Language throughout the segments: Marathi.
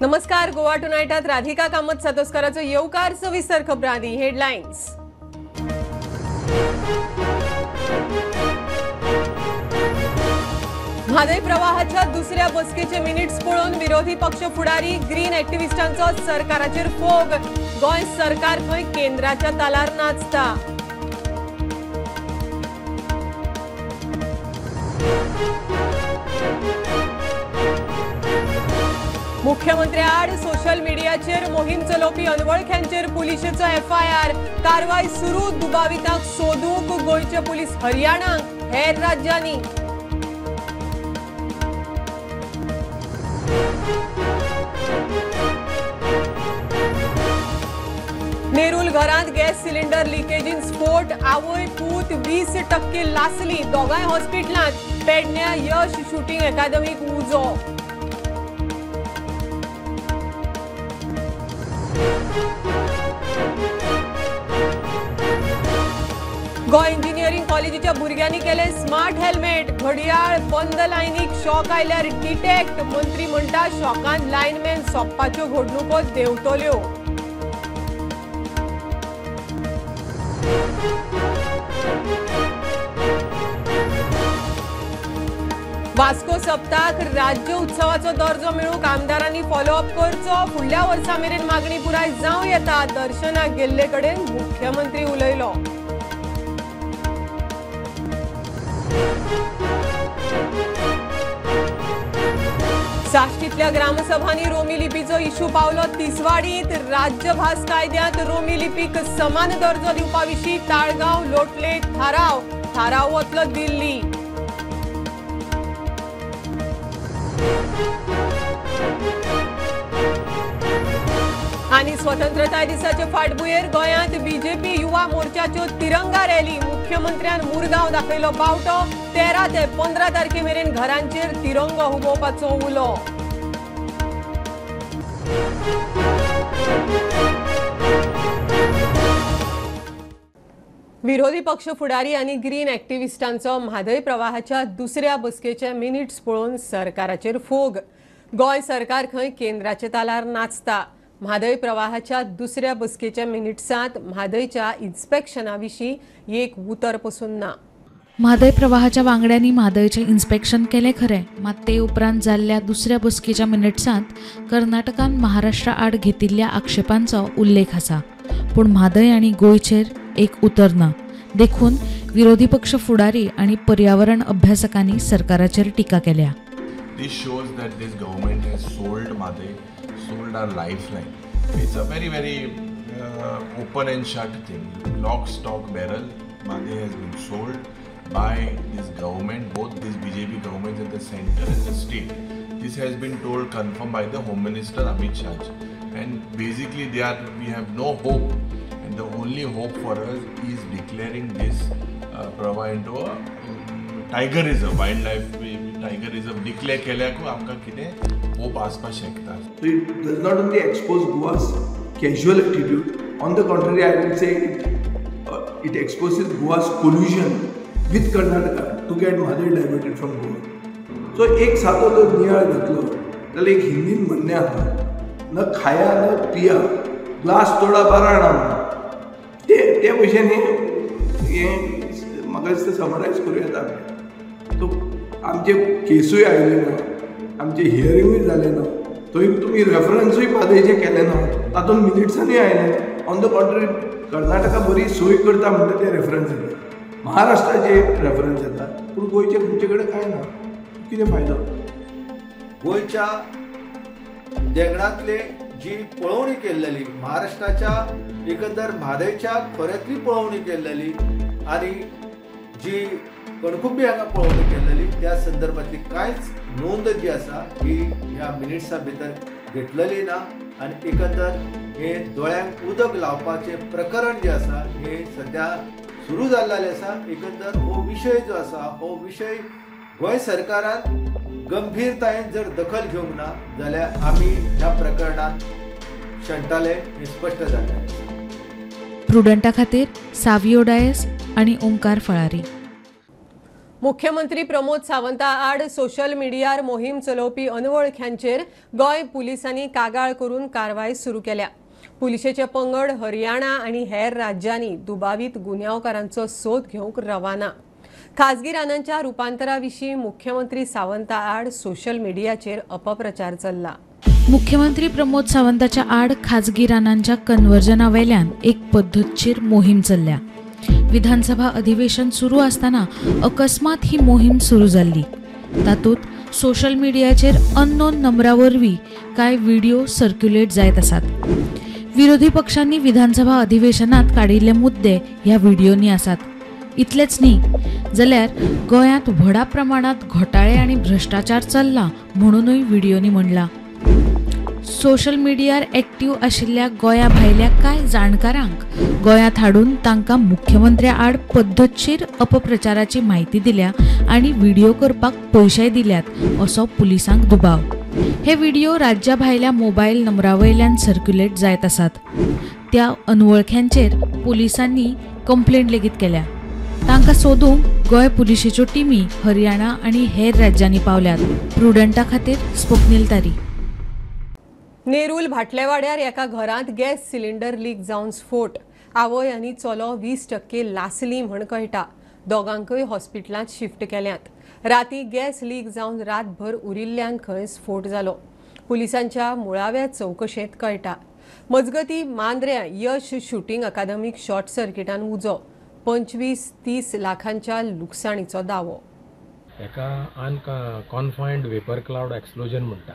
नमस्कार. गोवा टुनाइटात राधिका कामत सातोस्कराचो येवकार सविस्तर खबरांनी हेडलाइन्स. म्हादय प्रवाहाच्या दुसऱ्या बसकेचे मिनिट्स पळोवन विरोधी पक्ष फुडारी ग्रीन ॲक्टिव्हिस्टांचो सरकाराचेर फोग. गोंय सरकार खंय केंद्राच्या तालार नाचता. मुख्यमंत्री आड सोशल मीडियाचेर मोहीम चलोवपी अनवळख्यांचेर पुलिशेचो FIR. कारवाय सुरू. दुबावितांक सोदूंक गोंयचे पुलीस हरियाणाक हेर राज्यांनी. नेरूल घरांत गॅस सिलिंडर लिकेजीन स्फोट. आवय पूत 20% लासली. दोगांय हॉस्पिटलांत. पेडण्यां यश शूटिंग अकादमीक उजो. गोंय इंजिनियरिंग कॉलेजीच्या भुरग्यांनी केले स्मार्ट हेल्मेट. घडयाळ बंद लायनीक शॉक आयल्यार डिटेक्ट. मंत्री म्हणटा शॉकान लायनमॅन सोंपपाच्यो घडणुको देंवतल्यो. वास्को सप्ताक राज्य उत्सवाचो दर्जो मेळूंक आमदारांनी फॉलोअप करचो. फुडल्या वर्सा मेरेन मागणी पुराय जावं येता. दर्शनाक गेल्ले कडेन मुख्यमंत्री उलयलो. साश्टीतल्या ग्रामसभांनी रोमी लिपीचो इशू पावलो तिसवाडीत. राज्यभास कायद्यांत रोमी लिपीक समान दर्जो दिवपा विशीं ताळगांव लोटले थाराव. थाराव वतलो दिल्ली. आणि स्वतंत्रता दिसाचे फाटभुंयेर गोंयांत बीजेपी युवा मोर्चाच्यो तिरंगा रॅली. मुख्यमंत्र्यान मुरगांव दाखयलो बावटो. 13 ते 15 तारखे मेरेन घरांचेर तिरंगो हुबोवपाचो उलो. विरोधी पक्ष फुडारी आणि ग्रीन ॲक्टिव्हिस्टांचो म्हादय प्रवाहाच्या दुसऱ्या बसकेचे मिनिट्स पळोवन सरकाराचेर फोग. गोंय सरकार खंय केंद्राच्या तालार नाचता. म्हादय प्रवाहाच्या दुसऱ्या बसकेच्या मिनिट्सांत म्हादयच्या इन्स्पेक्शना विशीं एक उतर पसून ना. म्हादय प्रवाहाच्या वांगड्यांनी म्हादयचे इन्स्पेक्शन केले खरे, मात ते उपरांत जाल्ल्या दुसऱ्या बसकेच्या मिनिट्सांत कर्नाटकान महाराष्ट्रा आड घेतिल्ल्या आक्षेपांचो उल्लेख आसा. पूण म्हादय आनी गोंयचेर एक उतर ना. देखून विरोधी पक्ष फुडारी आणि पर्यावरण अभ्यासकांनी सरकाराचेर टिका केल्या. This shows that this government has sold Madhe, sold our lifeline. It's a very open and shut thing. Lock, stock, barrel. Madhe has been sold by this government, both this BJP government in the center and the state. This has been told, confirmed by the Home Minister Amit Shah. And basically we have no hope. And the only hope for us is declaring this Prava into a tiger reserve, wildlife tiger reserve declare केल्याक आमकां कितें होप आसपाक शकता. So it does not only expose Goa's casual attitude, on the contrary I will say it exposes Goa's collusion with Karnataka to get Madhe diverted from Goa. So एक सादो जर नियाळ घेतलो जाल्यार एक हिंदीन म्हणणें आसा, न खाया न पिया ग्लास तोडा बाराणा. ते भशेन हें म्हाका दिसता समरायज करूं येता. तो आमचे केसूय आयले ना, आमचे हियरिंगूय जाले ना, थंय तुमी रेफरन्सूय म्हादयचे केले ना, तातूंत मिनिट्सांनी आयले. ऑन द कॉन्ट्ररी कर्नाटका बरी सोय करता म्हणटा ते रेफरन्स येता, महाराष्ट्राचे रेफरन्स येता, पूण गोंयचे खंयचे कडेन कांय ना. कितें फायदो? गोंयच्या देगणांतले जी पळोवणी केल्लेली, महाराष्ट्राच्या एकंदर म्हादयच्या खोऱ्यांतली पळोवणी केल्लेली आनी जी कणकुंबी हांगा पळोवणी केल्लेली त्या संदर्भातली कांयच नोंद जी आसा ही ह्या मिनिट्सा भितर घेतलेली ना. आनी एकंदर हे दोळ्यांक उदक लावपाचें प्रकरण जें आसा हे सद्या सुरू जाल्लेलें आसा. एकंदर हो विशय जो आसा हो विशय गोंय सरकारान गंभीरतायेन जर दखल घेवंक ना जाल्यार आमी ह्या प्रकरणात शंटाले हे स्पश्ट जाल्लें. प्रुडंटा खातीर सावियो डायस आणि ओंकार फळारी. मुख्यमंत्री प्रमोद सावंता आड सोशल मिडियार मोहीम चलोवपी अनवळख्यांचेर गोंय पुलिसांनी कागाळ करून कारवाय सुरू केल्या. पुलिशेचे पंगड हरियाणा आनी हेर राज्यांनी दुबावीत गुन्यांवकारांचो सोद घेवंक रवाना. खाजगी रानांच्या रुपांतरा विशीं मुख्यमंत्री सावंता आड सोशल मिडियाचेर अपप्रचार चल्ला. मुख्यमंत्री प्रमोद सावंताच्या आड खाजगी रानांच्या कन्वर्जनावेल्यान एक पद्धतशीर मोहीम चल्ल्या. विधानसभा अधिवेशन सुरू असताना अकस्मात ही मोहीम सुरू जाल्ली. तातूंत सोशल मिडियाचेर अननोन नंबरावरवीं कांय व्हिडिओ सर्क्युलेट जायत आसात. विरोधी पक्षांनी विधानसभा अधिवेशनात काडिल्ले मुद्दे ह्या व्हिडिओनी आसात. इतलेच न्ही जाल्यार गोंयांत व्हडा प्रमाणात घोटाळे आनी भ्रष्टाचार चल्ला म्हणूनय व्हिडिओनी म्हणला. सोशल मिडियार एक्टिव्ह आशिल्ल्या गोंया भायल्या कांय जाणकारांक गोंयांत हाडून तांकां मुख्यमंत्र्या आड पद्धतशीर अपप्रचाराची म्हायती दिल्या आनी व्हिडिओ करपाक पयशेय दिल्यात असो पुलिसांक दुबाव. हे व्हिडिओ राज्या भायल्या मोबायल नंबरावयल्यान सर्क्युलेट जायत आसात. त्या अनवळख्यांचेर पुलिसांनी कंप्लेंट लेगीत केल्या. तांकां सोदूंक गोंय पुलिशेच्यो टिमी हरियाणा आनी हेर राज्यांनी पावल्यात. प्रुडंटा खातीर स्वप्नील तारी. नेरूल भाटलेवाड्यार एका घरांत गॅस सिलिंडर लीक जावन स्फोट. आवय आनी चलो 20% लासली म्हण कळटा. दोगांकय हॉस्पिटलांत शिफ्ट केल्यात. राती गॅस लीक जावन रातभर उरिल्ल्यान खंय स्फोट जालो. पुलिसांच्या मुळाव्या चवकशेंत कळटा. मजगतीं मांद्र्या यश शूटिंग अकादमीक शॉर्ट सर्किटान उजो. 25-30 लाखांच्या लुकसाणीचो दावो. एका अनकॉन्फायन्ड वेपर क्लाउड एक्सप्लोजन म्हणटा.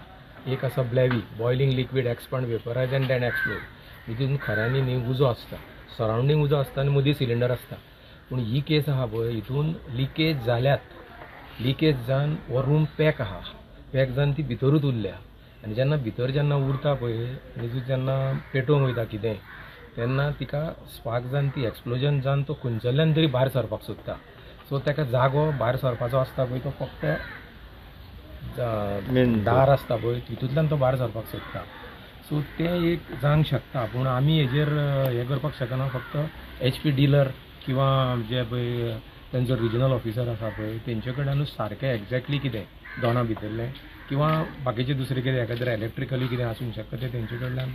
एक आसा BLEVE boiling liquid expand vaporise and then explode. हितून खऱ्यांनी न्ही उजो आसता, सरावंडींग उजो आसता आनी मदीं सिलिंडर आसता. पूण ही केस आहा पळय हितून लिकेज जाल्यात. लिकेज जावन हो रूम पॅक आहा. पॅक जावन ती भितरूच उरल्या आनी जेन्ना भितर जेन्ना उरता पळय आनी जेन्ना पेटोवंक वयता कितें तेन्ना तिका स्पार्क जावन ती एक्सप्लोजन जावन तो खंयच्याल्यान तरी भायर सरपाक सोदता. सो ताका जागो भायर सरपाचो आसता पळय तो फक्त दार आसता पळय तितूंतल्यान तो भायर सरपाक सोदता. सो तें एक जावंक शकता. पूण आमी हेजेर हें करपाक शकना. फक्त HP डिलर किंवा जे पळय तेंचो रिजनल ऑफिसर आसा पळय तेंचे कडल्यानूच सारकें एक्झॅक्टली कितें दोना भितरलें किंवा बाकीचे दुसरें कितें एखादें इलेक्ट्रिकली कितें आसूंक शकता तें तेंचे कडल्यान.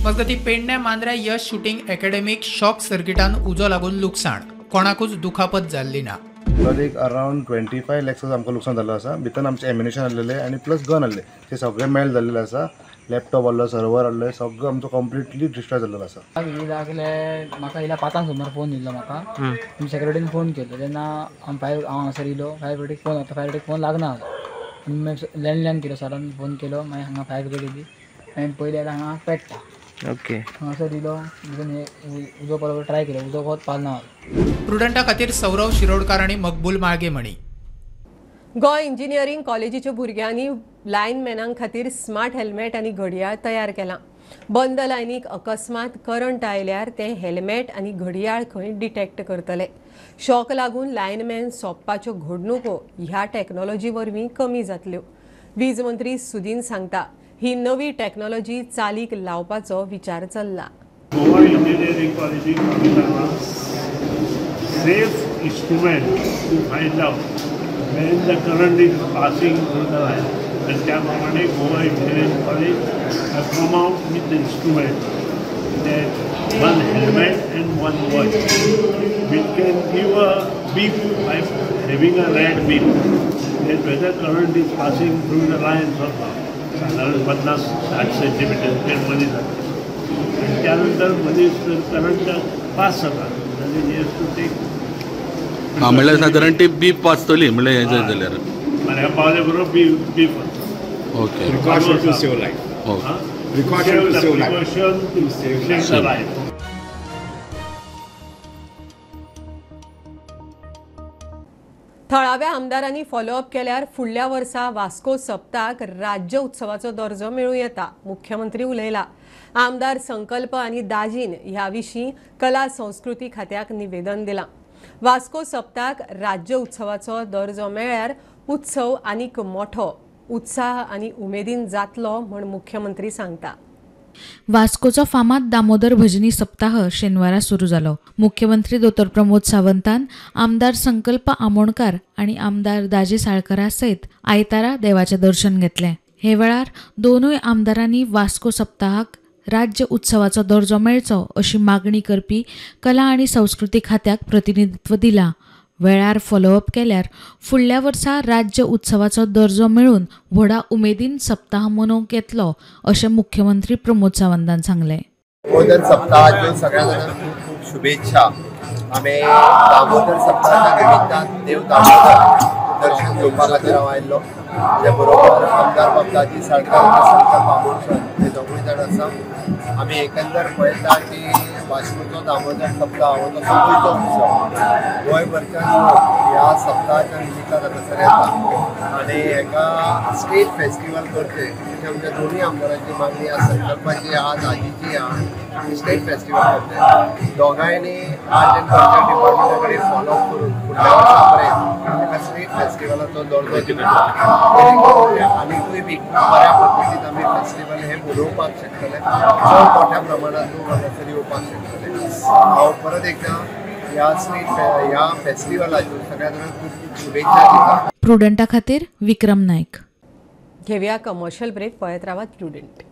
मजगतीं पेडण्या मांद्र्या यश शूटिंग अकॅडमीक शॉक सर्किटान उजो लागून लुकसाण. कोणाकूच दुखापत जाल्ली ना. एक अरावंड 25 लॅक्साचो आमकां लुकसाण जाल्लो आसा. भितर आमचे एम्युनिशन आसलेले आनी प्लस गन आसले ते सगळे मेल्ट जाल्लेले आसा. लॅपटॉप आहलो, सर्वर आहले, सगळो आमचो कंप्लिटली डिस्ट्रॉय जाल्लो आसा. म्हाका इला 5 सुमार फोन दिल्लो म्हाका. सेक्युरिटीन फोन केलो तेन्ना हांव हांगासर येयलो. फायर ब्रिगेडीक फोन आता फायर ब्रिगेडीक फोन लागना. लँडलायन केलो सरान फोन केलो. मागीर हांगा फायर ब्रिगेड येयली. हांवें पयलीं आतां हांगा पेट्टा ओके हांगासर दिलो. उजो पळोवपाक ट्राय केलो. उजो वत पालना. प्रुडंटा खातीर सौरव शिरोडकार आनी मकबूल माळगे म्हणी. गोंय इंजिनियरिंग कॉलेजीच्या भुरग्यांनी लायनमॅनां खातीर स्मार्ट हेल्मेट आनी घडयाळ तयार केलां. बंद लायनीक अकस्मात करंट आयल्यार ते हेल्मेट आनी घडयाळ खंय डिटेक्ट करतले. शॉक लागून लायनमॅन सोंपपाच्यो घडणुको ह्या टॅक्नॉलॉजी वरवीं कमी जातल्यो. वीज मंत्री सुदीन सांगता ही नवी टॅक्नॉलॉजी चालीक लावपाचो विचार चल्ला. गोवा इंजिनियरिंग कॉलेजीक safe instrument to find out when the current is passing through the line. And त्याप्रमाणे Goa engineering college have come out with the instrument that one helmet and one watch which can give a beep by having a red beep that whether current is passing through the lines or not. साधारण 50-60 सेंटीमीटर मध्ये जाते आणि त्यानंतर मध्ये जर करंट पास जाता जाल्यार हे टू टेक म्हणल्यार साधारण ती बीप वाचतली म्हणल्यार हें जाय जाल्यार म्हळ्यार पावले बरोबर beep okay precaution to save life precaution to save life. थळाव्या आमदारांनी फॉलोअप केल्यार फुडल्या वर्सा वास्को सप्ताक राज्य उत्सवाचो दर्जो मेळूं येता. मुख्यमंत्री उलयला. आमदार संकल्प आनी दाजीन ह्या विशीं कला संस्कृती खात्याक निवेदन दिलां. वास्को सप्ताक राज्य उत्सवाचो दर्जो मेळ्यार उत्सव आनीक मोठो उत्साह आनी उमेदीन जातलो म्हण मुख्यमंत्री सांगता. वास्कोचो फामाद दामोदर भजनी सप्ताह शेनवारा सुरू जालो. मुख्यमंत्री दोतोर प्रमोद सावंतान आमदार संकल्प आमोणकार आणि आमदार दाजी साळकारा सयत आयतारा देवाचें दर्शन घेतलें. हे वेळार दोनूय आमदारांनी वास्को सप्ताहाक राज्य उत्सवाचो दर्जो मेळचो अशी मागणी करपी कला आणि संस्कृती खात्याक प्रतिनिधित्व दिला. वेळार फॉलोअप केल्यार फुडल्या वर्सा राज्य उत्सवाचो दर्जो मेळून व्हडा उमेदीन सप्ताह मनोवंक येतलो अशें मुख्यमंत्री प्रमोद सावंतान सांगलें. दामोदर सप्ताहाच्यो सगळ्या जाणांक खूब खूब शुभेच्छा. आमी दामोदर सप्ताहाच्या निमित्तान देव दामोदर दर्शन घेवपा खातीर हांव आयिल्लो. ते बरोबर आमदार बाबदाजी साळकार संकल्प आमोणकर हे दोगूय जाण आसा. आमी एकंदर पळयता की वास्कोचो दामोदर सप्ताह हो तो गोंयचो उत्सव गोंयभरच्यान ह्या सप्ताहाच्या निमित्तान हांगासर येता आनी हेका स्टेट फेस्टिवल करचे म्हणजे आमच्या दोन्ही आमदारांची मागणी आसा. संकल्पाची आहा दाजीची आहा स्टेट फेस्टिवल करचे. दोगांयनी आर्ट एंड कल्चर डिपार्टमेंटा कडेन फॉलो करून फुडल्या वर्सा पर्यंत ताका स्टेट फेस्टिवलाचो दर्जो दिवचो आनीकूय बी बऱ्या पद्दतीन आमी फेस्टिवल हे मनोवपाक शकतले. चड मोठ्या प्रमाणात लोक हांगासर येवपाक शकतले. हांव परत एकदा ह्या फेस्टिवलाच्यो सगळ्या जाणांक खूब खूब शुभेच्छा दिता. प्रुडंटा खातीर विक्रम नायक. घेवया कमर्शियल ब्रेक. पळयत रावात प्रुडंट.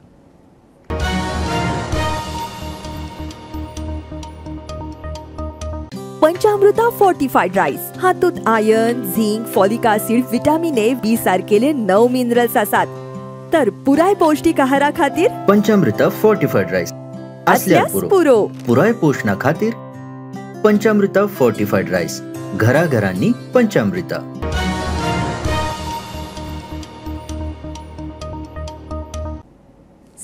पंचामृता फोर्टिफाईड राईस हातूंत iron, zinc, folic acid, vitamin A, B सारकेले 9 मिनरल्स आसात. तर पुराय पौष्टिक आहारा खातीर पंचामृता फोर्टिफाईड राईस असल्यार पुरो पुराय पोषणा खातीर पंचामृता फोर्टिफाईड राईस. घराघरांनी पंचामृता.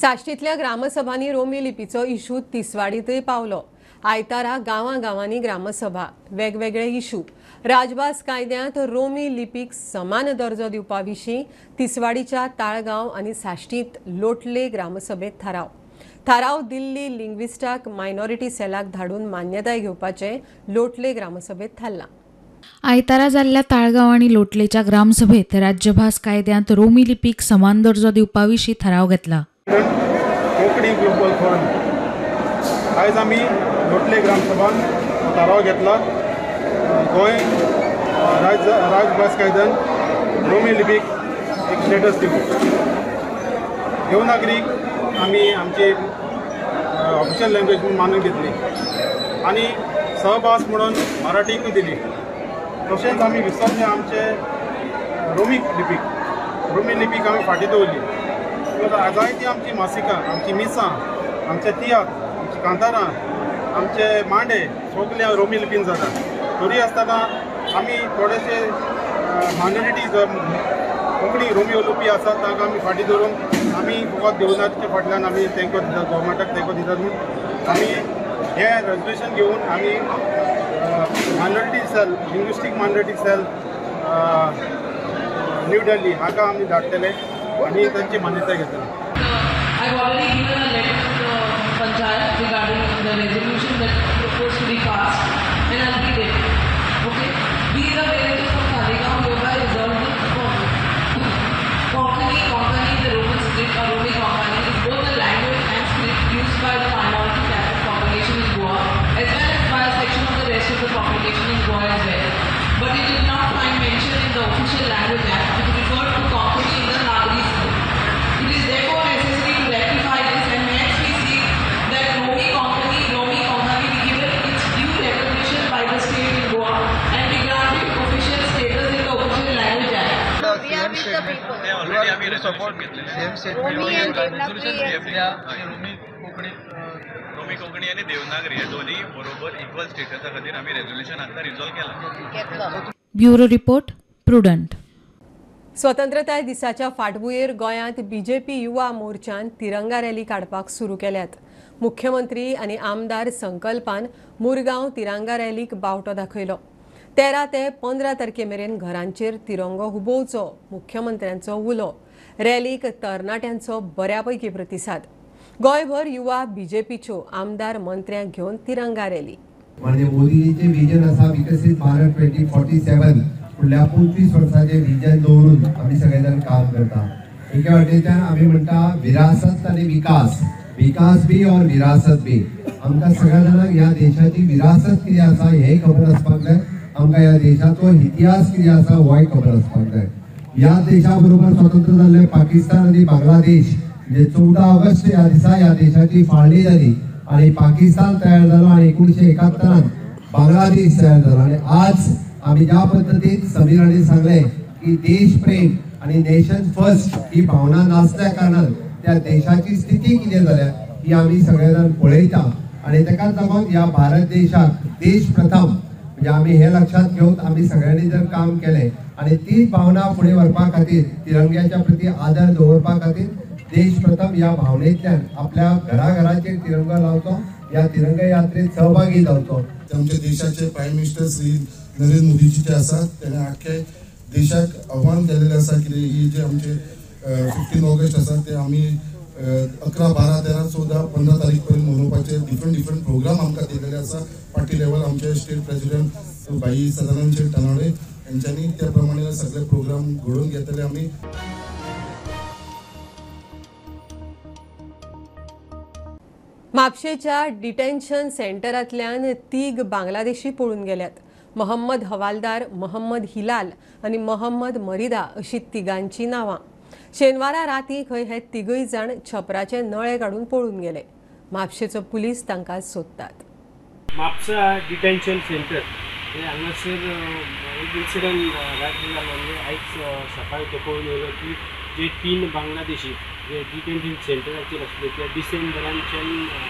साश्टीतल्या ग्रामसभांनी रोमी लिपीचो इशू तिसवाडीतय पावलो. आयतारा गांवांनी ग्रामसभा वेगवेगळे इशू. राजभास कायद्यांत रोमी लिपीक समान दर्जो दिवपा विशीं तिसवाडीच्या ताळगांव आनी साश्टीत लोटले ग्रामसभेत थाराव दिल्ली लिंग्विस्टाक मायनॉरिटी सेलाक धाडून मान्यताय घेवपाचें लोटले ग्रामसभेत थारलां. आयतारा जाल्ल्या ताळगांव आनी लोटलेच्या ग्रामसभेत राज्यभास कायद्यांत रोमी लिपीक समान दर्जो दिवपा विशीं थाराव घेतला. कोंकणी ग्लोबल फोरम आयज आमी लोटले ग्रामसभान थाराव घेतला. गोंय राजभास कायद्यान रोमी लिपीक एक स्टेटस दिवप. देवनागरीक आमी आमची ऑफिशियल लँग्वेज म्हणून मानून घेतली आनी सहभास म्हणून मराठीकूय दिली. तशेंच आमी विसरले आमचे रोमी लिपीक आमी फाटीं दवरली. जायतीं आमची मासिकां, आमची मिसां, आमचे तियाक, आमची कांतारां, आमचे मांडे सगळे रोमी लिपीन जातात. तरी आसतना आमी थोडेशे मायनॉरिटीज कोंकणी रोमी उलोवपी आसात तांकां आमी फाटीं दवरून आमी फकत देवनागरीचे फाटल्यान आमी तेंको दितात, गोवमेंटाक तेंको दितात म्हणून आमी हें रेजोल्युशन घेवन आमी minority cell, linguistic minority cell New Delhi हाका आमी धाडटले आनी तांची मान्यताय घेतले. I've already given a letter to the Panchayat regarding the resolution that proposed to be passed, and I'll read it. Okay? These are villages from Talegaon hereby resolved Konkani, the Roman script or Romi Konkani is both the language and script used by the minority Catholic population in Goa as well as by a section of the rest of the population in Goa as well. But it did not find mention in the official language act which referred to Konkani in the Nagari script. It is therefore necessary to rectify this, and next we see that Romi Konkani be given its due recognition by the state in Goa and be granted official status in the official language act. We are with the people. Already we support same statement. Romi and Devanagari. Romi Konkani आणि देवनागरी हे दोन्ही बरोबर इक्वल स्टेटसा खातीर आमी रेजोल्युशन आतां रिजॉल्व केला. Bureau report Prudent. स्वतंत्रताय दिसाच्या फाटभुंयेर गोंयांत बीजेपी युवा मोर्चान तिरंगा रॅली काडपाक सुरू केल्यात. मुख्यमंत्री आनी आमदार संकल्पान मुरगांव तिरंगा रॅलीक बावटो दाखयलो. 13 ते 15 तारखे मेरेन घरांचेर तिरंगो हुबोवचो मुख्यमंत्र्यांचो उलो. रॅलीक तरणाट्यांचो बऱ्यापैकी प्रतिसाद. गोंयभर युवा बीजेपीच्यो आमदार मंत्र्यांक घेवन तिरंगा रॅली. म्हणजे मोदीचे विजन आसा विकसित भारत 2047 फुडल्या 25 वर्सांचे विजन दवरून आमी सगळे जाण काम करता. एके वाटेच्यान आमी म्हणटा विरासत आनी विकास विकास बी और विरासत बी आमकां सगळ्या जाणांक ह्या देशाची विरासत कितें आसा हेंय खबर आसपाक जाय, आमकां ह्या देशाचो इतिहास कितें आसा होय खबर आसपाक जाय। ह्या देशा बरोबर स्वतंत्र जाल्ले पाकिस्तान आनी बांगलादेश म्हणजे 14 ऑगस्ट ह्या दिसा ह्या देशाची फाळणी जाली आणि पाकिस्तान तयार झालो आणि 1971 बांगलादेश तयार झाला आणि आज आम्ही ज्या पद्धतीत समीराने सांगले की देश प्रेम आणि नेशन फर्स्ट ही भावना नासल्या कारणान त्या देशाची स्थिती कितें जाल्या ही आम्ही सगळेजण पळयता आणि ताकाच लागून ह्या भारत देशाक देश प्रथम म्हणजे आम्ही हे लक्षात घेऊन आम्ही सगळ्यांनी जर काम केले आणि तीच भावना पुढे व्हरपा खातीर तिरंग्याच्या प्रती आदर दवरपा खातीर देश प्रथम या भावनेतल्यान आपल्या घराघराचेर तिरंगा लावचो, या तिरंगा यात्रेत सहभागी जावचो। आमच्या देशाचे प्राईम मिनिस्टर श्री नरेंद्र मोदीजी जे आसात त्याने आख्खे देशाक आव्हान केलेले आसा की ही जे आमचे 15 ऑगस्ट आसा ते आम्ही 11, 12, 13, 14, 15 तारीख पर्यंत मनोवपाचे डिफरंट प्रोग्राम आमकां दिलेले आसा। पार्टी लेवल आमचे स्टेट प्रेसिडेंट भाई सदानंद शेठ तनावडे यांच्यानी त्या प्रमाणे सगळे प्रोग्राम घडोवन घेतले आम्ही। म्हापशेच्या डिटेन्शन सेंटरांतल्यान 3 बांगलादेशी पळून गेल्यात। मोहम्मद हवालदार, मोहम्मद हिलाल आणि मोहम्मद मरिदा अशी तिगांची नांवां। शेनवारा राती खंय हे तिगूय जाण छपराचे नळे काढून पळून गेले। म्हापशेचो पुलीस तांकां सोदतात। म्हापसा डिटेन्शन सेंटर हे हांगासर एक इन्सिडंट राती जालो म्हणजे आयज सकाळी तो पळोवन येयलो की जे 3 बांगलादेशी जे डिटेन्शन सेंटराचेर आसले ते डिसेंबरांच्यान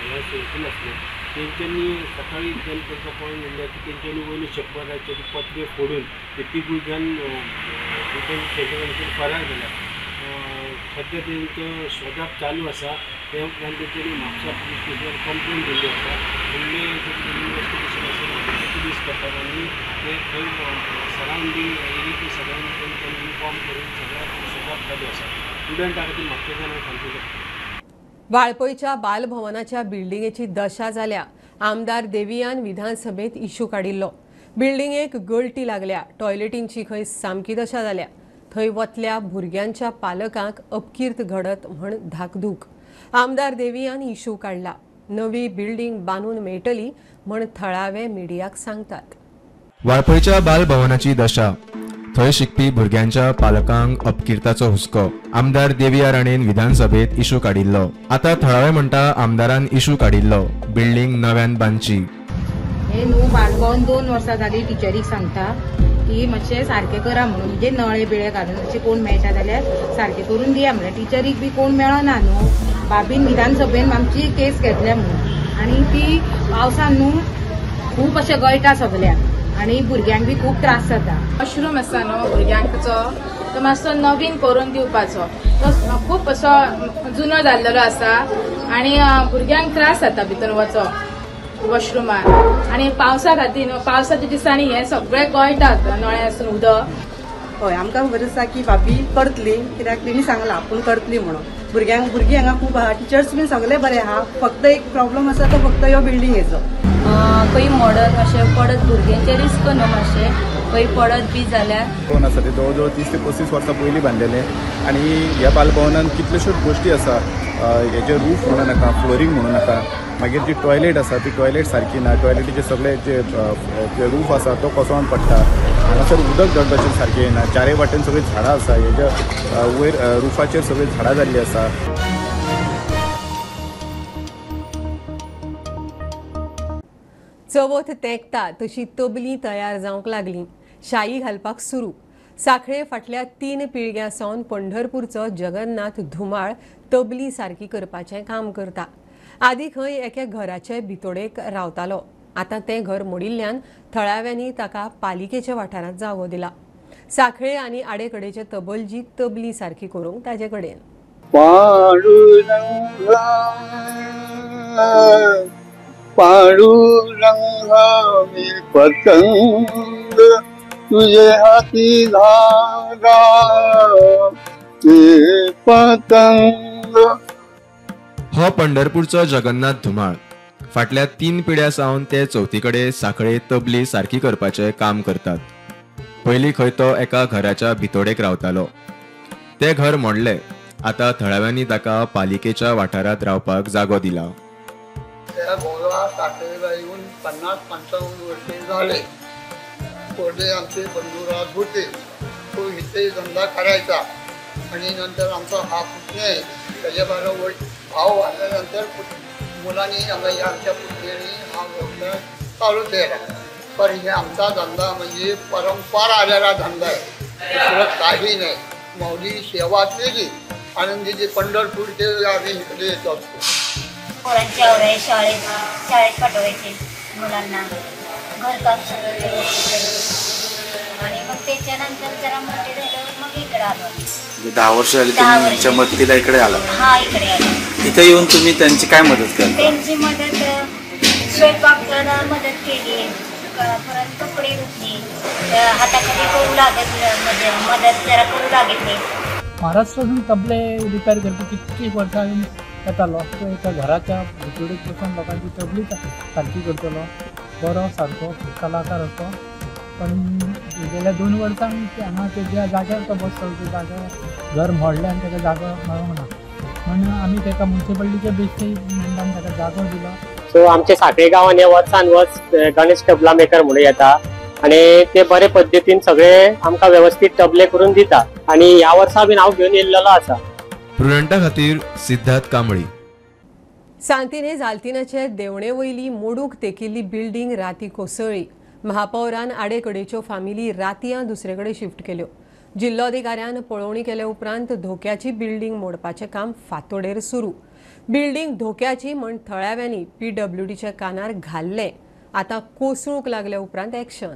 ह्या सेंटरीन आसले तेंच्यांनी सकाळी तांकां पळोवन येयलें की तेंच्यांनी वयले छप्पराचे पत्रे फोडून ते तिगूय जाण डिटेन्शन सेंटरांचेर फरार जाल्यात। सध्या तेंचो शोधाप चालू आसा। ते उपरांत तेंच्यांनी म्हापसा पुलीस स्टेशनार कंप्लेन दिल्ली आसा। फुडलें इन्वेस्टिगेशन आसा पुलीस करतात आनी ते खंय सरावंडींग एरिया सगळ्यांनी तेंच्यांनी इन्फॉर्म करून सगळ्याक शोधाप चालू आसा। स्टुडंटा खातीर म्हापशेच्यान सांगतले। वाळपयच्या बालभवनाच्या बिल्डिंगेची दशा जाल्या। आमदार देवियान विधानसभेत इशू काडिल्लो। बिल्डिंगेक गळटी लागल्या, टॉयलेटींची खंय सामकी दशा जाल्या। थंय वतल्या भुरग्यांच्या पालकांक अपकीर्त घडत म्हण धाकधूक। आमदार देवियान इशू काडला। नवी बिल्डिंग बांदून मेळटली म्हण थळावे मिडियाक सांगतात। वाळपयच्या बालभवनाची दशा, थंय शिकपी भुरग्यांच्या पालकांक अपकिर्ताचो हुस्को। आमदार देविया राणेन विधानसभेत इशू काडिल्लो। आता थळावे म्हणटा आमदारान इशू काडिल्लो, बिल्डिंग नव्यान बांदची। हे न्हू बाळगोवन 2 वर्सां जाली टिचरीक सांगता की मातशें सारकें करा म्हणून, म्हणजे नळे बिळे घालून अशें कोण मेळटा जाल्यार सारकें करून दिया म्हणल्यार टिचरीक बी कोण मेळना न्हू। बाबीन विधानसभेन आमची केस घेतल्या म्हणून आनी ती पावसान न्हू खूब अशें गळटा सगळ्यांक आनी भुरग्यांक बी खूब त्रास जाता। वॉशरूम आसा न्हू भुरग्यांचो तो मातसो नवीन करून दिवपाचो, तो खूब असो जुनो जाल्लेलो आसा आनी भुरग्यांक त्रास जाता भितर वचप वॉशरुमान। आनी पावसा खातीर पावसाच्या दिसांनी हे सगळे गळटात नळ्यासून उदक। हय आमकां खबर आसा की भाभी करतली, कित्याक तेणी सांगला आपूण करतली म्हणून। भुरगीं हांगा खूब आहा, टिचर्स बीन सगळे बरे आहा, फक्त एक प्रॉब्लम आसा तो फक्त ह्यो बिल्डिंगेचो। खंय मॉडर्न अशें पडत भुरग्यांचे रिस्क न्हू मातशें, खंय पडत बी जाल्यार। कोण आसा ते जवळ 30 ते 35 वर्सां पयलीं बांदलेले आनी ह्या बालभवनान कितल्योश्योच गोश्टी आसा, हेजे रूफ म्हणू नाका, फ्लोरींग म्हणू नाका, मागीर जी टॉयलेट आसा ती टॉयलेट सारकी ना, टॉयलेटीचे सगळे जे रूफ आसा तो कोसळोन पडटा, हांगासर उदक गळपाचें सारकें येना, चारय वाटेन सगळीं झाडां आसा, हेज्या वयर रुफाचेर सगळीं झाडां जाल्लीं आसा। चवथ तेंकता तशी तबली तयार जावंक लागली। शाई घालपाक सुरू। साखळे फाटल्या 3 पिळग्यां सावन पंढरपूरचो जगन्नाथ धुमाळ तबली सारकी करपाचें काम करता। आदी खंय एके घराचे भितोडेक रावतालो, आतां तें घर मोडिल्ल्यान थळाव्यांनी ताका पालिकेच्या वाठारांत जागो दिला। साखळे आनी आडेकडेचे तबलजी तबली सारकी करूंक ताजे कडेन। पांडुरंगा मी पतंग तुझे हाती धागा ते पतंग। हो पंढरपूरचो जगन्नाथ धुमाळ फाटल्या 3 पिढ्या सावन ते चवथीकडे साखळे तबली सारकी करपाचे काम करतात। पयलीं खंय तो एका घराच्या भितोडेक रावतालो, ते घर मोडले आता थळाव्यांनी ताका पालिकेच्या वाठारात रावपाक जागो दिला. त्या बोला टाकळेला येऊन 50-55 वर्षे झाले. पुढे आमचे बंधुराज होते, तो इथे धंदा करायचा आणि नंतर आमचा हा पुतणे त्याच्या बरोबर भाव आल्यानंतर मुलांनी आमच्या पुतण्याने हा व्यवसाय चालू केला. पण हे आमचा धंदा म्हणजे परंपरा आलेला धंदा आहे, दुसरं काही नाही. मौली सेवा केली, आनंदीची पंढरपूरचे आम्ही इकडे येत असतो. पोरांची आवडे शाळेत पाठवायचे मुलांना, घरकाम सगळं आणि मग त्याच्यानंतर जरा मोठे झाल्यावर मग इकडे आलो. 10 वर्ष झाली तुमच्या मदतीला इकडे आला. हा, इकडे आलो. इथे येऊन तुम्ही त्यांची काय मदत केली? त्यांची मदत स्वयंपाक करायला मदत केली, परत कपडे धुतली, हाताखाली करू लागत मदत जरा करू लागली. महाराष्ट्रातून तबले रिपेअर करतो कितकी वर्सां येतालो. तो एका घराच्या भितरच बसून लोकांची तबली सारकी करतलो. बरो सारको कलाकार असतो. पण गेल्या 2 वर्सांक हांगा तेज्या जाग्यार तो बसतो. त्या जाग्यार घर मोडलें आनी ताका जागो मेळोंक ना, म्हणून आमी ताका म्युनिसिपालिटीच्या बेश्टेन ताका जागो दिलो. सो आमच्या साखळे गांवांत हे वर्सान वर्स गणेश तबला मेकर म्हणून येता आणि ते बरे पद्दतीन सगळे आमकां व्यवस्थित तबले करून दिता आणि ह्या वर्सा बीन हांव घेवन येयल्लो आसा. प्रुडंटा खातीर सिद्धार्थ कांबळी. सांतिने झालतीनाचे देवणे वयली मोडूंक तेकिल्ली बिल्डींग राती कोसळ्ळी. महापौरान आडेकडेच्यो फामिली रातयां दुसरे कडेन शिफ्ट केल्यो. जिल्लोधिकाऱ्यान पळोवणी केले उपरांत धोक्याची बिल्डींग मोडपाचें काम फांतोडेर सुरू. बिल्डींग धोक्याची म्हण थळाव्यांनी PWDच्या कानार घाल्ले. आता कोसळूंक लागले उपरांत एक्शन.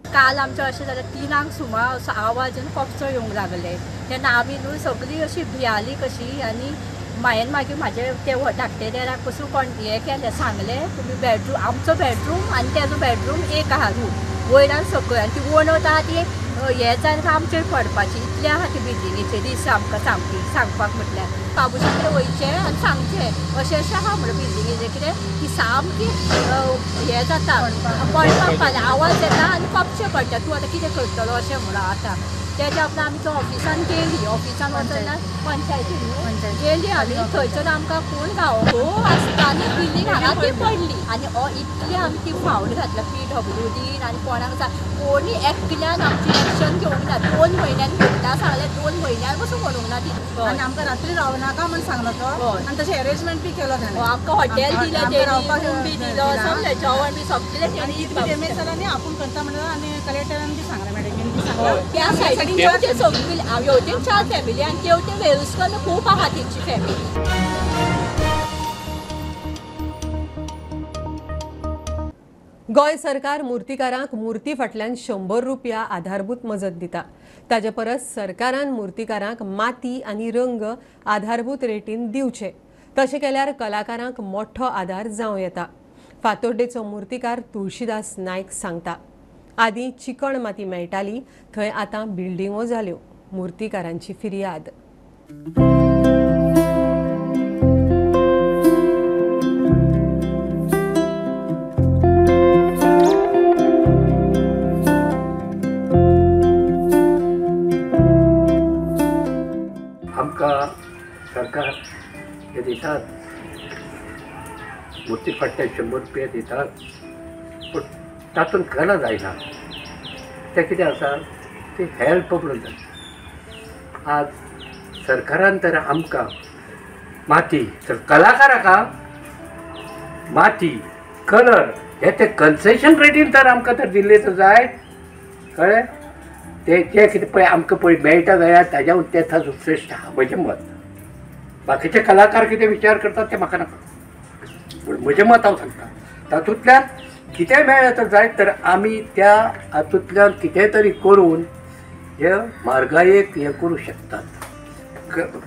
काल आमचें अशें जालें 3 सुमार असो आवाज आनी पक्षो येवंक लागले. तेन्ना आमी न्हू सगळीं अशी भियाली कशी आनी हांवें मागीर म्हाजे ते धाकटेल्याक पसून कोण हें केलें, सांगलें तुमी बेडरूम आमचो बेडरूम आनी तेजो बेडरूम एक आहा रूम वयल्यान सकयल आनी ती वणवत आहा ती हें जावन आमचेर पडपाची इतलें आहा ती बिल्डिंगेचे दीस आमकां सामकी सांगपाक म्हटल्यार बाबूच्या कडेन वयचें आनी सांगचें अशें अशें आहा म्हणून बिल्डिंगेचें कितें ती सामकी हें जाता पडपाक पावलें आवाज येता आनी कपचें पडटा तूं आतां कितें करतलो अशें म्हणून आतां. तेज्या उपरांत आमी तो ऑफिसान गेली, ऑफिसान वचना पंचायतीन गेली आमी, थंयसर आमकां कोण गांव आसता आनी बिल्डींग हांगा ती पडली आनी इतली आमी ती फावड घातल्या PWDन आनी कोणाक कोणी एकल्यान आमची एक्शन घेवंक ना. 2 म्हयन्यान घेता सांगलें, 2 म्हयन्यान पसून म्हणूंक ना ती. आनी आमकां रात्री रावं नाका म्हण सांगलो तो आनी तशें अरेंजमेंट बी केलो ताणें. आमकां हॉटेल दिलें, रूम बी दिलो, सगळें जेवण बी सगळें पेमेंट जालें आनी आपूण करता म्हणटा आनी कलेक्टरान बी सांगलें मॅडमीन बी सांगलें. त्या सायडीन तेवटे सगळी हेवटेन 4 फॅमिली आनी तेवटे वेळुस्कर खूब आहा तेंची फॅमिली. गोंय सरकार मुर्तीकारांक मुर्ती फाटल्यान 100 रुपया आधारभूत मजत दिता. ताजे परस सरकारान मुर्तीकारांक माती आनी रंग आधारभूत रेटीन दिवचे. तशें केल्यार कलाकारांक मोठो आदार जावं येता. फातोड्डेचो मुर्तीकार तुळशीदास नायक सांगता. आदीं चिकण माती मेळटाली, थंय आतां बिल्डिंगो जाल्यो. मुर्तीकारांची फिर्याद. आमकां सरकार हे दितात मुर्ती फाटल्यान 100 रुपया दितात, पूण तातूंत कला जायना. ते कितें आसा ते हेल्प म्हणून जाता. आज सरकारान तर आमकां माती तर कलाकाराक माती कलर हे ते कन्सेशन रेटीन तर आमकां तर दिल्ले तर जाय. कळ्ळें? ते जे कितें पळय आमकां पळय मेळटा जाल्यार ताज्या ते ताजो श्रेश्ठ आहा म्हजें मत. बाकीचे कलाकार कितें विचार करतात ते म्हाका नाका, पूण म्हजें मत हांव सांगता. तातूंतल्यान कितें मेळ्ळें तर जाय तर आमी त्या हातूंतल्यान कितें तरी करून हे म्हारगायेक हे करूं शकतात.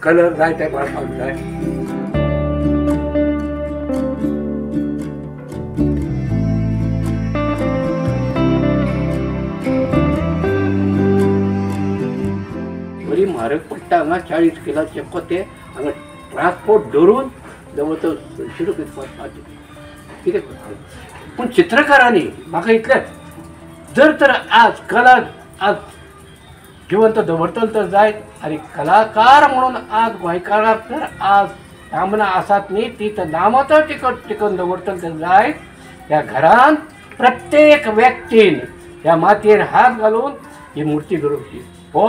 कलर जाय ते मारपाक जाय. बरी म्हारग पडटा हांगा 40 किलाचे कोते हांगा ट्रान्सपोर्ट धरून जवळ तो 100 रुपया कितें पूण चित्रकारांनी म्हाका इतलेंच जर तर आज कला आज जिवंत दवरतलो तर जाय आणि कलाकार म्हणून आज गोंयकाराक तर आज नामना आसात न्ही ती तर नामतो टिकून दवरतले जाय. ह्या घरान प्रत्येक व्यक्तीन ह्या मातयेन हात घालून ही मुर्ती दवरची. हो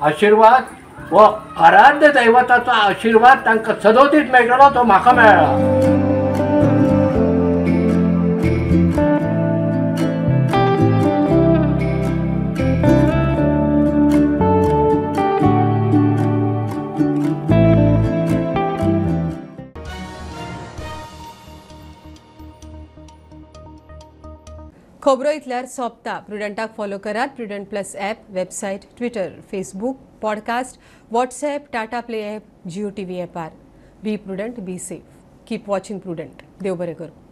आशिर्वाद हो आराध्य दैवताचो आशिर्वाद तांकां सदोदीत मेळटलो तो म्हाका मेळ्ळा. खबरो इतल्यार सोंपता. प्रुडंटाक फॉलो करात. Prudent plus app, website, Twitter, Facebook, podcast, WhatsApp, Tata Play app, Jio TV ॲपार. Be Prudent, be safe. Keep watching Prudent. देव बरें करूं.